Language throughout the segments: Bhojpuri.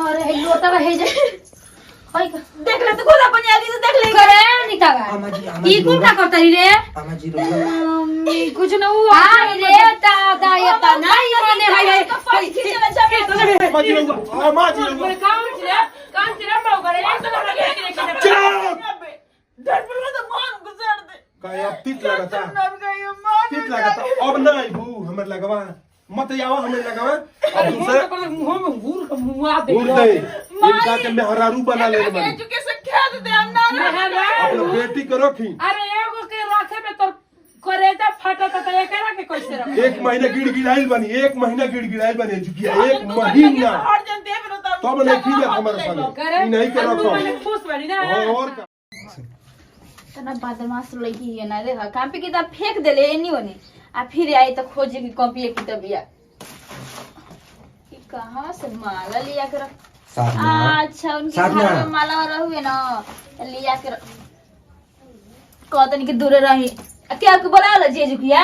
अरे हे लोटा रहे जे ओए देख ले तो खोला अपन आगे से देख ले करे निकागा ई कौन का करता रे आमाजी रो कुछ न हुआ आ रे ता ये ता नहीं माने हाय पानी खींचे में जा आमाजी रो काम तेरा पाव करे एक तो लगे कि डर पर तो मान गुजार दे काय अब तीत लगाता नब गई मान तीत लगाता अब नहीं बू हमर लगवा मत आवा हमें लगावा अब दूसरे मुंह में घूर का मुंह दे बोल दे इनका के मेहरारू बना ले बनी एजुकेशन क्या दे अंदर अपने बेटी को रखी अरे एगो के रखे में तो करेजा फाटा तो एकरा के कैसे रख एक महीना गिड़गिड़ाइल बनी एक महीना गिड़गिड़ाइल बनी चुकी है एक महीना हर जन देख रो तब नहीं की जात हमारे संग ई नहीं के रखो खुश बड़ी ना और तना बदमाश लड़की है ना देखा कॉपी किताब फेंक देले एनी ओनी आ फिर आई तो खोजे की कॉपी किताबिया कि कहां से माला लिया कर अच्छा उनके घर में माला रहुए ना लिया कर कहतनी के दूर रही क्या के बोला ला जेजू किया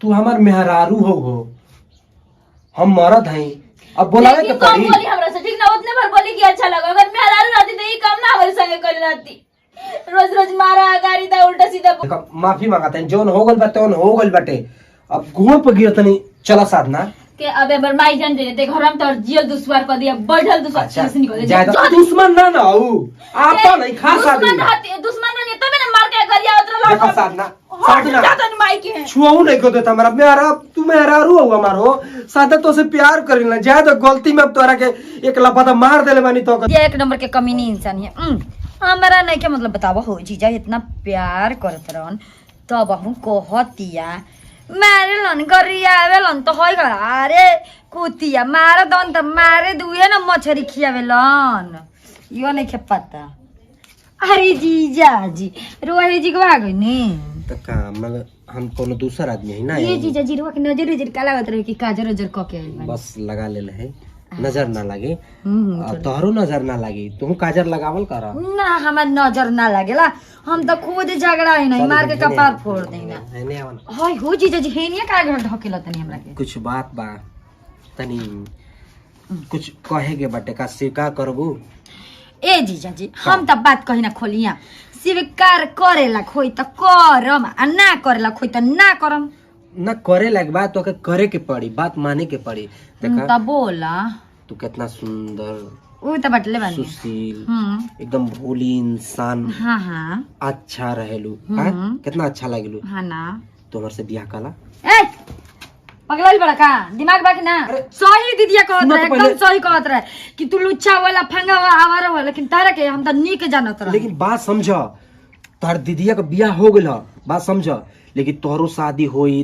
तू हमार मेहरारू हो हम मरद हैं अब बोलावे के कम पड़ी बोली हमरा से ठीक ना उतने भर बोली कि अच्छा लगा अगर मैं हरारू रहती तो ये काम ना हमारे संगे कर रहती रोज रोज मारा गाड़ी दा उल्टा सीधा देखो माफी मांगता है जोन हो गल बाटे ओन हो गल बाटे अब गुण पर गिर तनी चला साधना के अबे बर माई जान देते घर हम तो जेल दुश्वार कर दिया बढ़ल दुश्वार चीज निकल ज्यादा दुश्मन ना ना हो आपा नहीं खास आदमी दुश्मन नहीं तबे ना मार के गरिया उतर देखो साधना साधना ज्यादा माई के छुआऊ नहीं को देता हमारा मेरा तू मेहरारू हो हमारो सादा तो से प्यार करिला ज्यादा गलती में अब तोरा के एक लपटा मार देले बानी तो ये एक नंबर के कमीनी इंसान है हमारा नहीं के मतलब बतावा हो जीजा इतना प्यार करत रहन तब हम कहतिया मारे लन गरिया आवेलन तो होई गला अरे कुतिया मारे दन त मारे दुए ना मछरी खियावेलन यो नहीं के पता अरे जीजा जी रोही जी को आ गई नी तो का मगर हम कोनो दूसर आदमी है ना ये जीजा जी रुआ के नजर नजर काला लगत रहे कि काजर नजर क के आइल बानी। बस लगा ले है नजर ना लगे तोहरो नजर ना लगे तू काजर लगावल कर ना हमार नजर ना लागेला हम तो खुद झगड़ा है नहीं मार के कपार फोड़ देना हाय हो जीजा जी हेनिया का घर ढकेला तनी हमरा के कुछ बात बा तनी कुछ कहे के बाटे का स्वीकार करबू ए जीजा जी हम त बात कही ना खोलिया स्वीकार करेला खोई त करम आ ना करेला खोई त ना करम ना करे लग बात तो करे के पड़ी बात माने के पड़ी देखा त बोला तू कितना सुंदर उ त बटले बानी सुशील एकदम भोली इंसान हां हां अच्छा रहेलू हां कितना अच्छा लागलू हां ना तो हमर से बियाह काला ए पगलाइल बड़ा का दिमाग बाकी ना सही दीदिया कहत रहे एकदम सही कहत रहे कि तू लुच्चा वाला फंगा आवारा वाला लेकिन तारा के हम त नीक जानत रहे लेकिन बात समझ तार दीदिया का बियाह हो गेल बात समझ लेकिन तोहरो शादी होई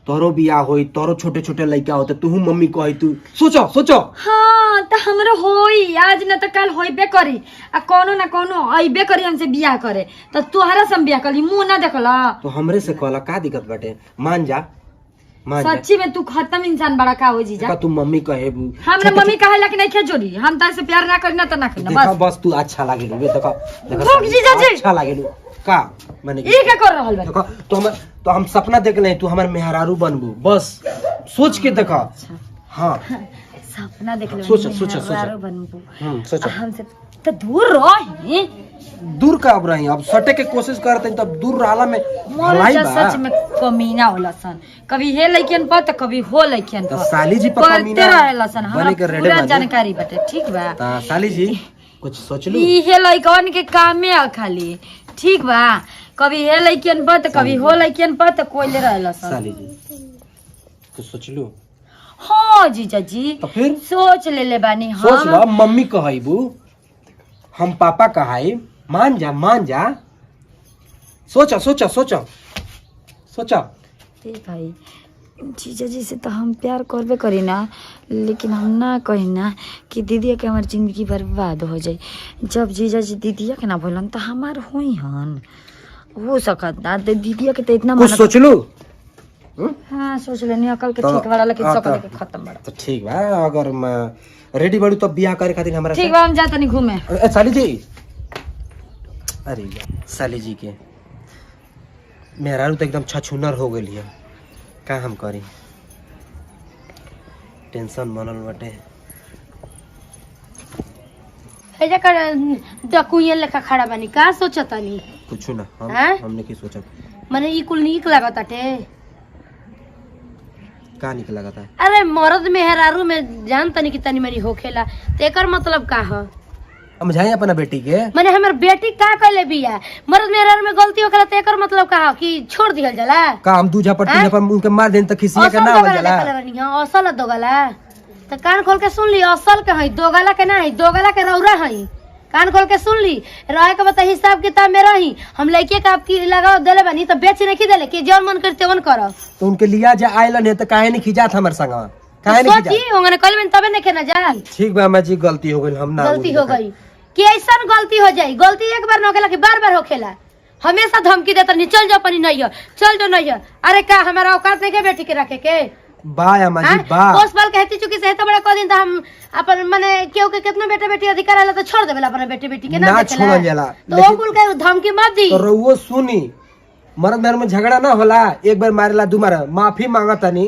तोहरो बियाह होई तोहरो छोटे छोटे लड़का होते तू मम्मी कही तू सोचो सोचो हाँ त हमरो होई आज न त कल होइबे करी आ कोनो ना कोनो आइबे करी हमसे बियाह करे त तोहरा से हम बियाह करी मुंह ना देखला तो हमरे से कहला का दिक्कत बाटे मान जा सच्ची में तू खत्म इंसान बड़ा का हो जीजा तू मम्मी कहेबू हमरा मम्मी कहेला कि नहीं खे जोड़ी हम त से प्यार ना करी ना त ना करी देखा बस बस तू अच्छा लागेलू बे देखा रुक जीजा जी। अच्छा लागेलू का माने ई का कर रहल बा देखा तो हम सपना देख ले तू हमार मेहरारू बनबू बस सोच के देखा हाँ सपना देख ले सोचो, सोचो, सोचो। सोचो हमसे त दूर रही दूर का अब रही अब सटे के कोशिश करते हैं तब दूर रहला में मोर भलाई बा सच में कमीना होला सन कभी हे लइकन पर त कभी हो लइकन तो पर साली जी पर करते कमीना रहेला सन हमरा बने के रेडे पूरा बानी। जानकारी बाटे ठीक बा ता साली जी कुछ सोच लू ई हे लइकन के कामे आ खाली ठीक बा कभी हे लइकन पर त कभी हो लइकन पर त कोइले रहेला सन साली जी कुछ सोच लू हां जीजा जी तो फिर सोच ले बानी सोच लो हम मम्मी कहबू हम पापा कहाई मान जा सोचा सोचा सोचा सोचा ठीक है जीजा जी से तो हम प्यार करबे करी ना लेकिन हम ना कही ना कि दीदी के हमारी जिंदगी बर्बाद हो जाए जब जीजा जी दीदिया के ना बोलन तो हमार होई हन हो सकत ना दीदिया के तो इतना कुछ सोच लू हाँ सोच लेनी अकल के तो- ठीक वाला लेकिन हाँ, सकल तो- के खत्म बड़ा तो ठीक बा अगर मैं रेडी बड़ू तो बियाह करे खातिर हमरा ठीक बा हम जाते नहीं घूमे साली जी अरे यार साली जी के मेहरारू तो एकदम छछुनर हो गई है का हम करी टेंशन बनल बटे हेजा कर डकुइया लेखा खड़ा बानी का सोचतानी कुछ ना हैं? हमने की सोचा माने ई कुल नीक लागताटे का निकला था। अरे मर्द मेहरारू में जान तनी की तनी मनी होखेला तेकर मतलब का ह समझाई अपना बेटी के माने हमर बेटी का कहले बिया मर्द मेहरारू में गलती होखेला तेकर मतलब का ह कि छोड़ दिहल जाला का हम दूजा पर हैं? उनके मार देन त खिसिया के असल ना हो दोगला जाला। देखले रहनी हां असल दोगला त कान खोल के सुन ली असल के हई दोगला के ना हई दोगला के रौरा हई कान खोल के सुन ली रहे के बता हिसाब किताब में रही हम लइके का आपकी लगाओ देले बानी त बेच नहीं देले कि जौन मन करते वन करो तो उनके लिया जा आइलन है तो काहे नहीं खिजात हमर संगवा काहे नहीं सोची खिजात। होंगे कल में तबे नहीं खेना जा ठीक बा अम्मा जी गलती हो गई हम ना गलती हो गई कि ऐसा गलती हो जाई गलती एक बार न होखेला कि बार बार होखेला हमेशा धमकी देता नहीं चल जाओ पनी नहीं हो चल जो नहीं हो अरे का हमारा औकात नहीं के बेटी के रखे के बा अम्मा जी बा पोस बाल कहती चुकी से तो बड़ा को दिन तो हम अपन माने केहू के कितना बेटा बेटी अधिकार आला तो छोड़ देवेला अपन बेटी बेटी के ना ना देखेला। छोड़ल जाला, तो वो कुल के धमकी मत दी तो रउओ सुनी मर्द मेहर में झगड़ा ना होला एक बार मारेला दू मार माफी मांगा तनी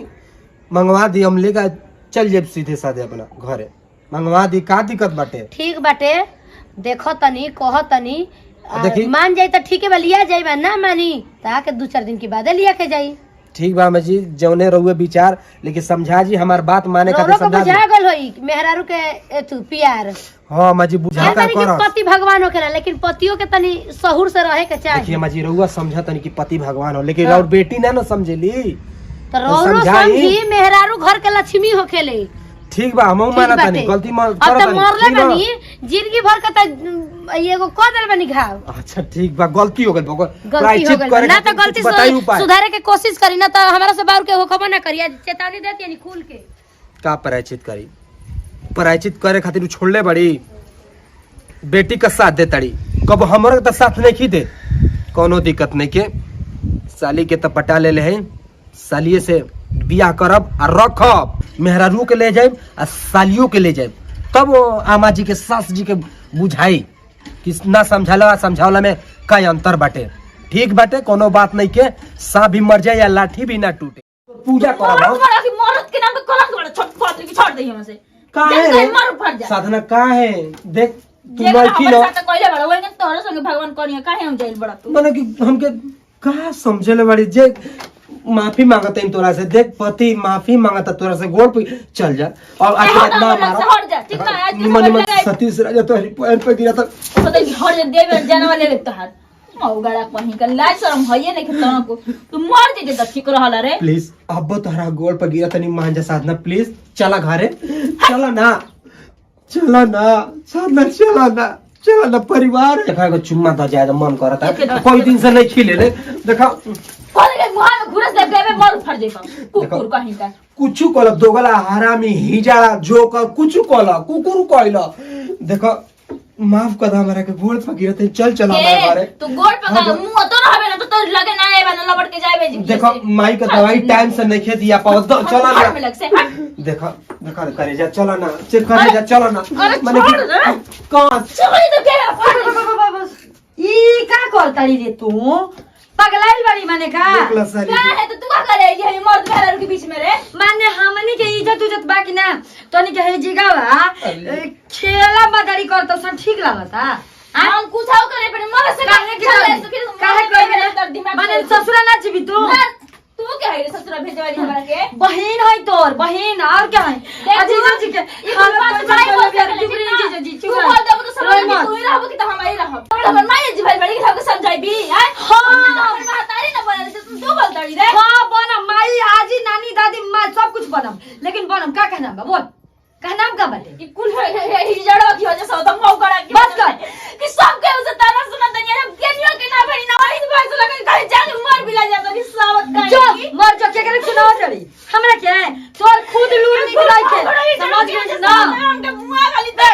मंगवा दी हम लेकर चल जेब सीधे साधे अपना घरे मंगवा दी का दिक्कत बाटे ठीक बाटे देखो तनी कहो तनी देखी। मान जाई तो ठीक है बा लिया जाई बा ना मानी ताके 2-4 दिन के बाद लिया के जाई ठीक बा अम्मा जी जौने रउए विचार लेकिन समझा जी हमार बात माने रोरो खातिर को समझा बुझा दी। गल होई मेहरारू के एतु प्यार हां अम्मा जी बुझाता जानतानी कि कर पति भगवान होखेला लेकिन पतियों के तनी सहूर से रहे के देखिए चाहिए अम्मा जी रउआ समझा तनी कि पति भगवान हो लेकिन और बेटी ना समझेली तो रोरो समझाई। समझी मेहरारू घर के लक्ष्मी होखेले ठीक बा हम ठीक माना बाटे। तनी गलती अब तो करत मरले तनी बनी जिंदगी भर का तो एगो क देल बनी घाव अच्छा ठीक बा गलती हो गई गलती हो गई ना तो गलती सुधारे के कोशिश करी ना तो हमारा से बाहर के हो खबर ना करिए चेतावनी देती है खुल के का प्रायचित करी प्रायचित करे खातिर उ छोड़ले बड़ी बेटी का साथ दे तड़ी कब हमरो के साथ नहीं की दे कोनो दिक्कत नहीं के साली के तो पटा ले हैं सालिए से बियाह करब आ रखब मेहरारू के ले जाए आ सालियों के ले जाए तब वो आमा जी के सास जी के बुझाई कि ना समझावला में का अंतर बाटे ठीक बाटे कोनो बात नहीं के सांप भी मर जाए या लाठी भी ना टूटे पूजा करब मरद के नाम पे कलंक बड़ा छोड़ दे हमसे काहे मर फट जा साधना काहे देख तू जेकरा लड़की हमर न साथ कइले बड़ा ओइ तोहरे संगे भगवान करिया काहे हम जाइल बड़ा तू माने कि हमके का समझले बड़ी जे माफी मांगत है तोरा से देख पति माफी मांगता तोरा से गोड़ पे चल जा और आज हट ना जा, मारो हट जा, ठीक ना, आज के निमन समय निमन लगाई। सतीश राजा तो पैर पे गिरा था तो दे हर देवे जानवा ले ले तोहार मौगड़ा कहीं का लाज शरम हइए नहीं खतना को तू मर जे त ठीक रहला रे प्लीज अब तोहरा गोड़ पे गिरा तनी मान जा साधना प्लीज चला घरे चला ना साधना चला ना परिवार देखा को चुम्मा द जाए मन करता कोई दिन से नहीं खिले ले देखा कौन के मुहां में घुरस दे बेबे मर फट जे कुकुर कहीं का कुछु कल दोगला हरामी हिजा जोकर कुछु कल कुकुर कइल देखो माफ कर दे हमरा के गोड़ पगिरते चल चला हमारे घरे तू गोड़ पका मुंह तो रहबे ना तो लगे ना आए बना लबड़ के जाए जी देखो माई का दवाई टाइम से नहीं खे दिया पाओ चला हट में ना लग से हट देखो करे जा चला ना चेक करे जा चला ना अरे माने छोड़ दे। कहां चोरी तो के ई का करताड़ी रे तू पगलाइल बड़ी माने का देखला सारी क्या है तो तू का करे ये मर्द मेहरारू के बीच में रे माने हमनी के इज्जत बाकी ना तनी के हे जिगावा खेला बदड़ी करत सन ठीक लागता हम कुछ आओ करे पर मर से काहे कोई माने ससुरा ना जीवी तू तू क्या है ससुरा भेजे वाली हमरा के बहन है तोर बहन और क्या है अजीजा जी के हम बात बड़ाई बोल के जी तू बोल दे तो समझ तू ही रहबो कि त हम ही रहब हमर माई जी भाई बड़ी के समझाई भी हां हमर महतारी ना बोले तू तू बोलताड़ी रे हां बनम माई आजी नानी दादी माँ सब कुछ बनम लेकिन बनम का कहना बा बोल कहनाम का बाटे कि कुल हिजड़ो की वजह से तो मौकड़ा की बस कर कि सब के उसे तारा सुना तनी रे केनियो के ना भरी ना वही बात से लगे कहीं जाके मर भी ला जाता कि सावत का जो मर जो के करे सुनाओ जड़ी हमरा के तोर खुद लूर निकलाई के समझ गए ना हम के मुंह खाली दे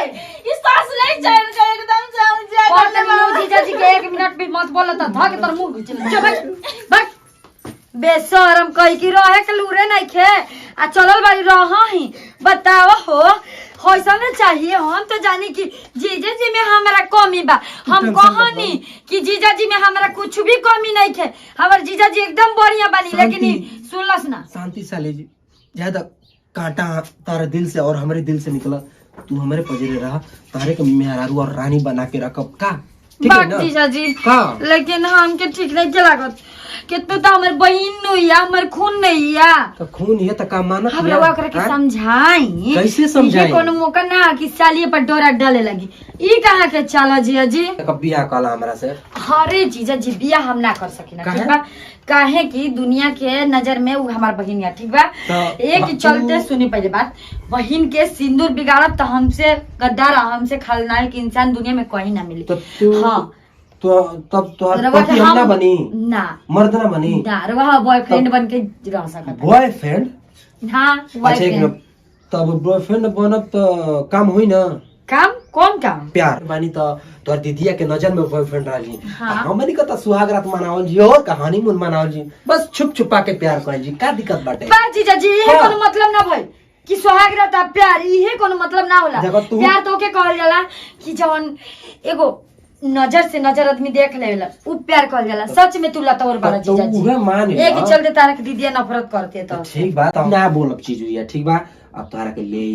इस सांस ले चल के एकदम से हम जा और तनी जीजा जी के 1 मिनट भी मत बोला त धा के तोर मुंह घुचल जो भाई बेशरम कही की रहे के लूरे नहीं खे आ चलल बारी रह ही बताओ हो होइसा में चाहिए हम तो जानी कि जीजा जी में हमारा कमी बा हम कहनी कि जीजा जी में हमारा कुछ भी कमी नहीं खे हमार जीजा जी एकदम बढ़िया बानी लेकिन सुनलस ना शांति साले जी ज्यादा कांटा तारा दिल से और हमारे दिल से निकला तू हमारे पजरे रहा, तारे के मेहरारू और रानी बना के रखब का, ठीक है बात ना? जीजा जी का लेकिन हमके ठीक नहीं लागत कि तू तो हमर बहिन नहीं या हमर खून नहीं या तो खून ये तो का मानत हम या, रवा ओकरा के हाँ? समझाई कैसे समझाई? ये कोनो मौका ना कि सालिए पर डोरा डाले लगी ई कहाँ के चला जिया जी कब बियाह काला हमरा से हरे जीजा जी बिया हम ना कर सकिना ठीक बा काहे कि दुनिया के नजर में वो हमार बहिन है ठीक बा तो एक ही चलते सुनी पहले बात बहिन के सिंदूर बिगाड़ब तो हमसे गद्दार हमसे खलनायक इंसान दुनिया में कोई ना मिली तो तू हाँ तो तब तो रवा के पति हम ना बनी, ना मर्द ना बनी, ना रवा बॉयफ्रेंड बन के रह सकता बॉयफ्रेंड। हाँ अच्छा एक बॉयफ्रेंड मिनट, तब बॉयफ्रेंड बनब तो काम हुई ना, काम कौन काम प्यार बानी तो तोर दीदिया के नजर में बॉयफ्रेंड रही। हाँ। हमनी का तो सुहाग रात मनावल जी और कहानी मुन मनावल जी, बस छुप छुपा के प्यार करे जी, का दिक्कत बाटे? बा जीजा जी ये हाँ। कोनो मतलब ना भाई कि सुहाग रहता प्यार इहे कोनो मतलब ना होला देखो तू- प्यार तो के कहल जाला कि जवन एगो नजर से नजर आदमी देख लेला उ प्यार कहल जाला सच में तू लतौर वाला तो जीजा जी उहे मान एक ला। चलते तारक दीदिया नफरत करते तो ठीक बात ना बोलब चीज हुई है, ठीक बा। अब तोरा के ले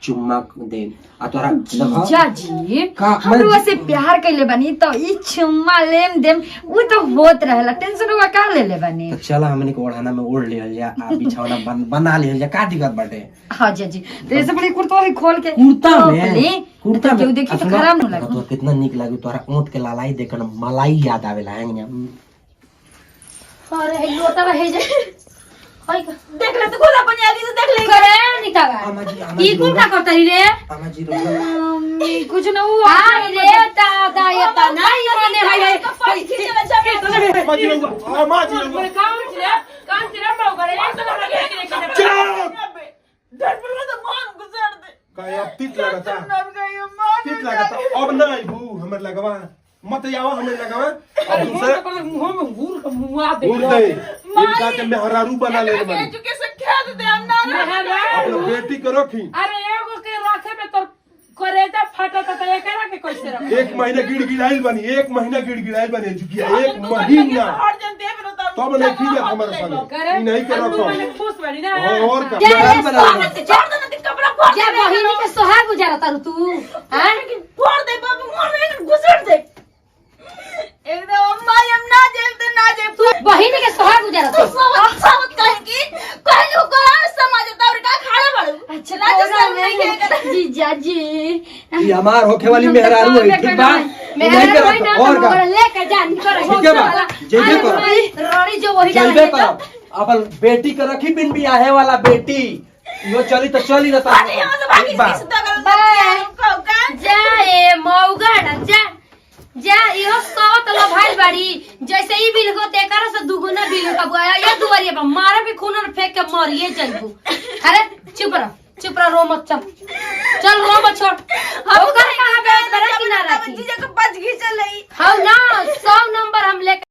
चुम्मा दे आ तोरा देखो जीजा जी का- हम मैं- लोग से प्यार कैले बनी तो ई चुम्मा लेम देम उ तो होत रहेला टेंशन हुआ का ले बनी तो चला हमनी के ओढ़ाना में ओढ़ लिहल जा आ बिछौना बना लिहल जा, का दिक्कत बाटे? हाँ जी जी तो ऐसे बड़ी कुर्ता ही खोल के कुर्ता तो में अपनी, कुर्ता तो में केहू देखी तो सुना, खराब न देखो लगे तो कितना निक लागे तोरा ओंठ के लालाई देखन मलाई याद आवेला है अरे लोटा रहे जे होय का देख ले तो खुला पानी आगे से देख ले करे निकागा आमा जी ई कुल का करता रे आमा जी रोला कुछ ना हुआ आई रे दादा ये ता नहीं माने हाय हाय पानी खींचना चाहिए माँ जी रहुआ, माँ जी रहुआ। चुप! डर पर तो मान गुजर दे काहे अब तीत लगता, तीत लगता। अब ना आइबू हमर लगवा, मत आवा हमर लगवा। अब दूसरे घूर दे, इनका के मेहरारू बना ले बनी। एजुकेशन क्या दे हम ना अपने बेटी के रखी, अरे एगो के राखे में तो करेजा फटा तो एकरा के कैसे रख? एक महीने गिड़गिड़ाइल बनी, एक महीना गिड़गिड़ाइल बनी चुकी है, एक महीना। और जन दे बिनो तब नहीं की जात हमारे संगे, ई नहीं के रखो। खुश बनी ना और का जा प्यार रे बना ले। सोहर से छोड़ दे ना कपड़ा फोड़ जा बहिनी के सोहाग गुजारा तारू तू हां फोड़ दे बाबू मोर में घुसड़ दे एकदम अम्मा हम ना जेल ते ना जे तू बहिनी के सोहाग गुजारा तू तारू सावत कहे की कहलू कोरान समाज तौर का खाड़ा बड़ू अच्छा राजस्थान में के कर जीजा जी ये हमार होखे वाली मेहरारू है, ठीक बा? नहीं मेरा के कोई रखो, ना और का तो लेके जा निकल ठीक है बा, जइबे कर। रानी जो वही जइबे कर। अपन बेटी के रखी बिन बियाहे वाला बेटी, यो चली तो चली ना अरे यहाँ से भागी एक बार। किस दगल का जा ए मौगड़ जा जा इहो सवत लो भाई बाड़ी जैसे ई बिल को तेकर से दुगुना बिल का बुआ या दुआरिया पर मारे भी खून और फेंक के मरिए जाइबू अरे चुप रह रो मत चल रो मत छोड़ हम कर कहां गए बड़ा किनारा की जीजा के बच घिचल लई हां ना सौ